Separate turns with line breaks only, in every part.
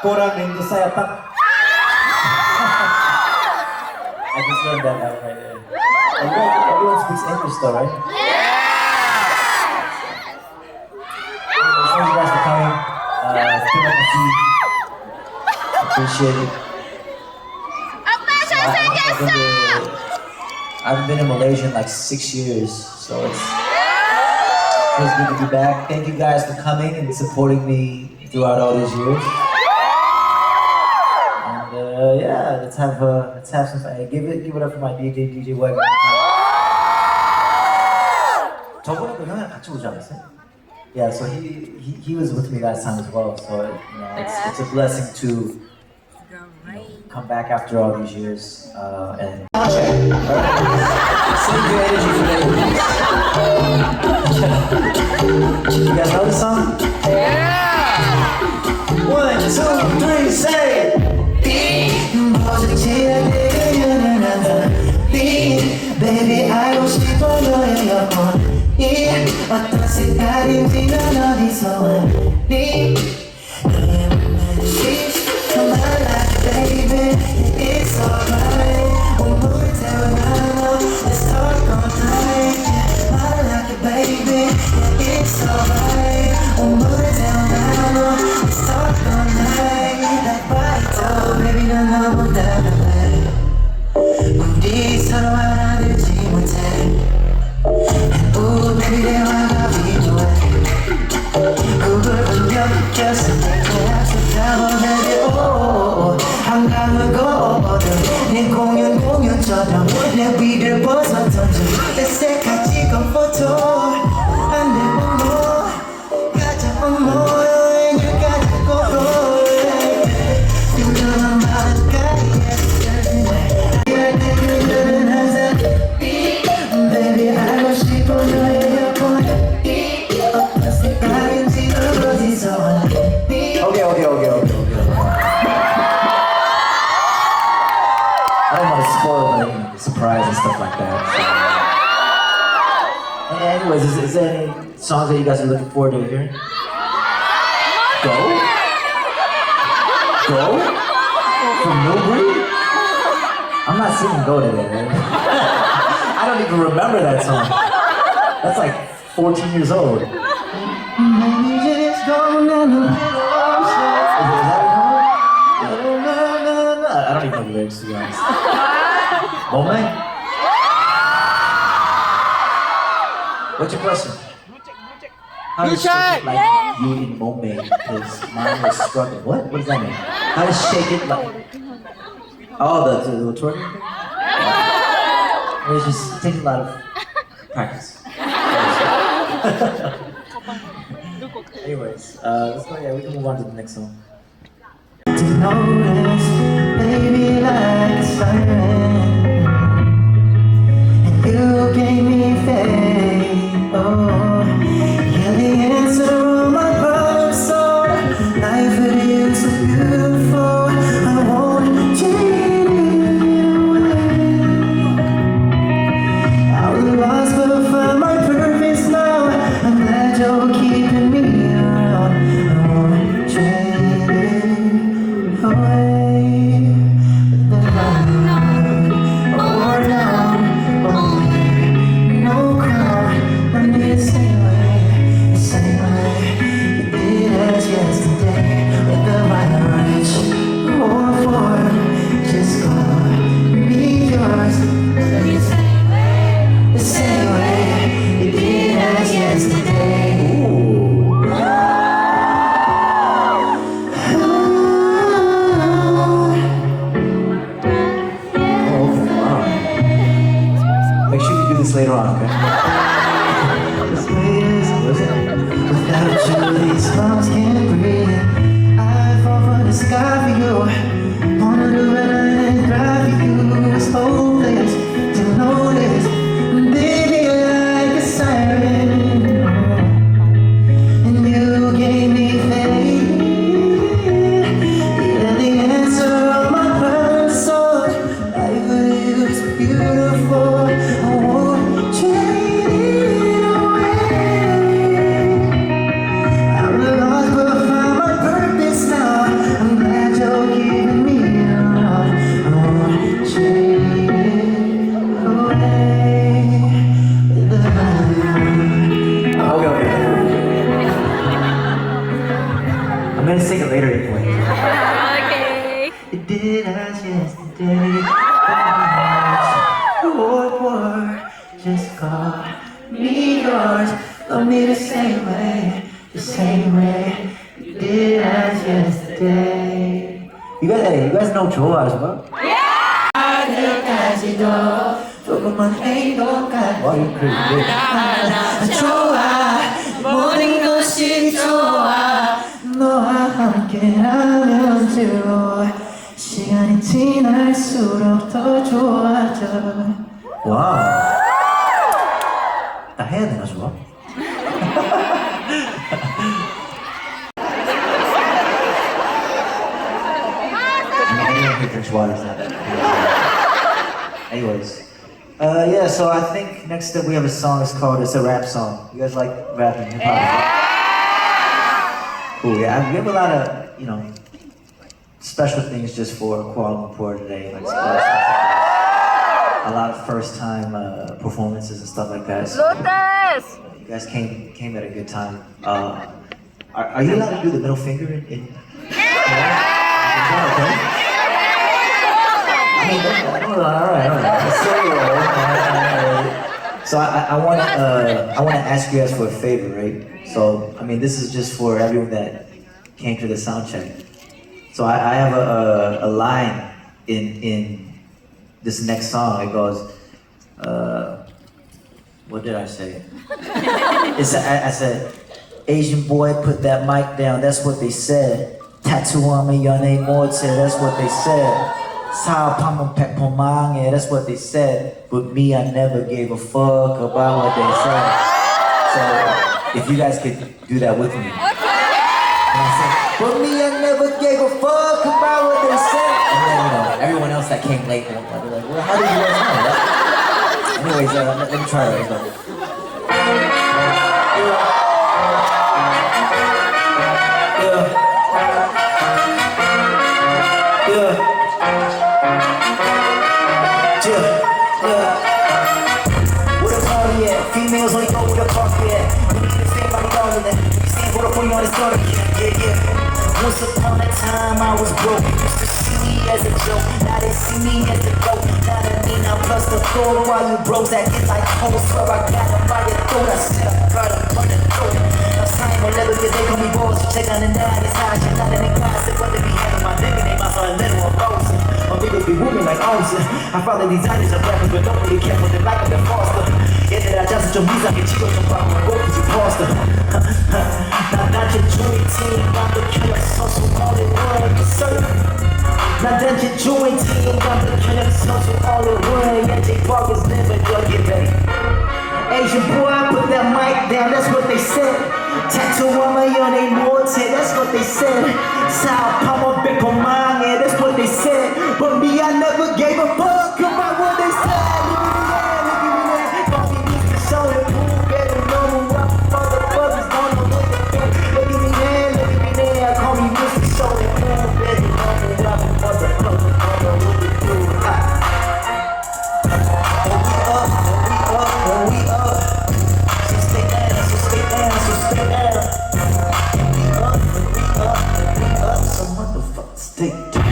꼬랑 링도 쌓였다. I just learned that out right there. Everyone speaks English though, right? Thank you guys for coming. It's been nice to see you. Appreciate it. I haven't been in Malaysia in like 6 years, so it's good to be back. Thank you guys for coming and supporting me throughout all these years. And yeah, let's have some fun. Hey, give it up for my DJ Wagner. 저번에도 형이랑 같이 오지 않았어요? Yeah, so he was with me last time as well. So you know, it's a blessing to come back after all these years and save your energy for later. You guys know the song? Yeah! 1, 2, 3, say it! Baby, 알고 싶어 너의 영혼이 어떤 색깔인지는 어디서 왔니? 너의 몸매를 come on like baby, it's alright. 몸을 태워놔, let's talk all night. I like it baby, it's alright. 몸을 태워놔, let's talk all night. Like 바이도 baby 넌 너무 달달해. 우리 서로 알아들지 못해. Ooh baby 대화가 필요해. 그걸 분명 느꼈어. 한강을 걷거든 내 공연처럼 내 위를 벗어던져 내 색깔 찍은 포토 안돼 어머 가자 어머 여행을 가자고 유명한 바닷가에 그들은 항상 Baby 알고 싶어 너의 여권이 어떤 색깔인지 넌 어디서 왔니 Okay. I don't want to spoil the surprise and stuff like that. So. Anyways, is there any songs that you guys are looking forward to hearing? Go? From Newbury? I'm not singing Go today, man. I don't even remember that song. That's like 14 years old. Maybe just go I don't even know the lyrics, to be honest. Moment? What's your question? How to shake it like you in moment, because mine was struggling. What? What does that mean? How to shake it like... Oh, the twerking thing? Yeah. It's just takes a lot of practice. Anyways, let's go. Yeah, we can move on to the next song. To notice, baby, like a siren, and you gave me faith. Oh, you're the answer to my problems. So life with you is so beautiful. I won't change away. I was lost but found my purpose now. I'm glad you're keeping me around. I won't change away. With the light or down, no crown. When you say gonna sing it later anyway.
Okay.
You did as yesterday. War, just call me yours. Love me the same way, the same way. You did as yesterday. You guys know 좋아하지 마? 아직까지도 조금만 행복한 뭘 그래 좋아 모든 것이 좋아 너와 함께라면 좋아 시간이 지날수록 더 좋아져 와 나 해야 되나 좋아? Anyways, yeah. So I think next up we have a song. It's a rap song. You guys like rapping hip hop? Cool. Yeah, we have a lot of special things just for Kuala Lumpur today, like a lot of first time performances and stuff like that. So
Lotus!
you guys came at a good time. Are you allowed to do the middle finger in? Okay. I mean, all right. So I wanna ask you guys for a favor, right? So I mean, this is just for everyone that came to the sound check. So I have a line in this next song. It goes, what did I say? I said, Asian boy, put that mic down. That's what they said. Tattoo on me, your name Morte. That's what they said. Sao Pamon Pek Pomang, that's what they said. But me, I never gave a fuck about what they said. So if you guys could do that with me. And I said, but me, I never gave a fuck about what they said. And then everyone else that came late won't be like, well, how did you guys know that? Anyways, let me try it. Where the party at? Females only go where the park at. We need to stand by the all of that. We stand for the point on the story. Yeah. Once upon a time I was broke. Used to see me as a joke. Now they see me as a goat. Now that me now plus the floor. While you bros acting like hoes. Swear I got them by your throat. I said I got them on the throat. I'm signed on level because they call me boss. Check on the 90s high. Check on the classic. What they be having my nigga name. I saw a little of both. My niggas be moving like Austin. I follow these ideas of rappers, but don't really care for them like them foster. 얘들아 자수 좀 이상해 지금 좀 봐봐 고프지 포스터. 난 단체 조인팅 완벽한 선수 all in one sir. 난 단체 조인팅 완벽한 선수 all in one. Yeah, JAYPARK is never gonna get ready. Asian boy, put that mic down, that's what they said. Tattoo on my your name Morte, that's what they said. Sao Pamon Pek Pomang, yeah, that's what they said. But me, I never gave a fuck about what they said. Look at me there, call me Mr. Show and Pooh, better know what motherfuckers don't know what they do. Look at me there, call me Mr. Show and Pooh, better know what motherfuckers don't know what they do. We up, so stay down, so stay down. We up, so motherfuckers stay down.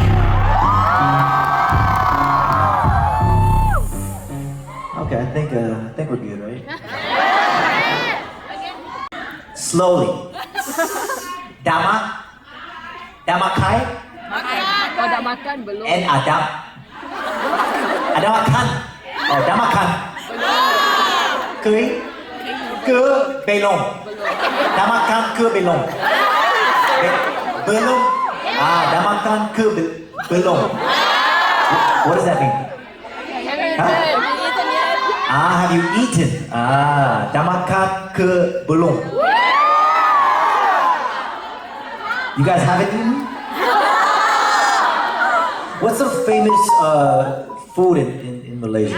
Okay, I think we're good, right? Slowly. Damakai,
Kau dah makan belum?
and Adam. Adamakan. Oh, Damakan. Cưới bê lông. Damakan cưới bê lông. Bê lông. Damakan cưới bê lông. What does that mean? Have you eaten? Damakan cưới bê lông. You guys haven't eaten? What's a famous food in Malaysia?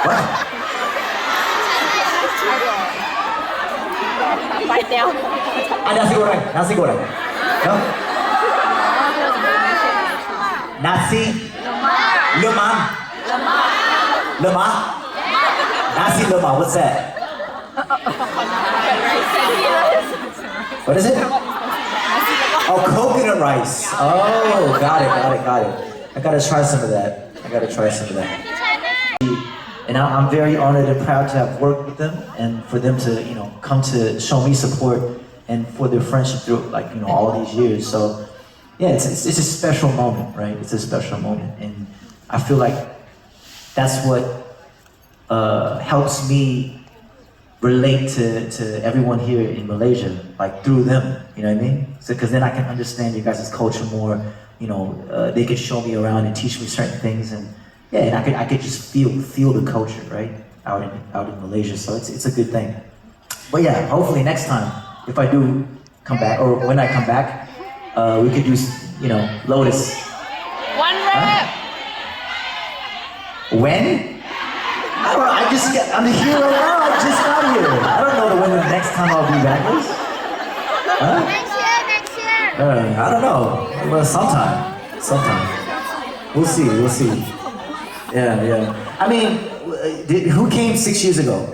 What? Nasi goreng. No? Nasi lemak. Nasi lemak. What's that? What is it? Oh, coconut rice. Oh, got it. I gotta try some of that. And I'm very honored and proud to have worked with them and for them to, come to show me support and for their friendship through, all these years. So, yeah, it's a special moment, right? It's a special moment, and I feel like that's what helps me relate to everyone here in Malaysia, like through them, you know what I mean? So, because then I can understand you guys' culture more, they could show me around and teach me certain things, and yeah, and I could just feel the culture, right? Out in Malaysia, so it's a good thing. But yeah, hopefully next time, if I do come back, or when I come back, we could do, Lotus.
One rep.
When? I don't know, I'm here right now, I just got here. I don't know when the next time I'll be back is. Huh?
Next year.
I don't know. Well, sometime. We'll see. Yeah. I mean, who came 6 years ago?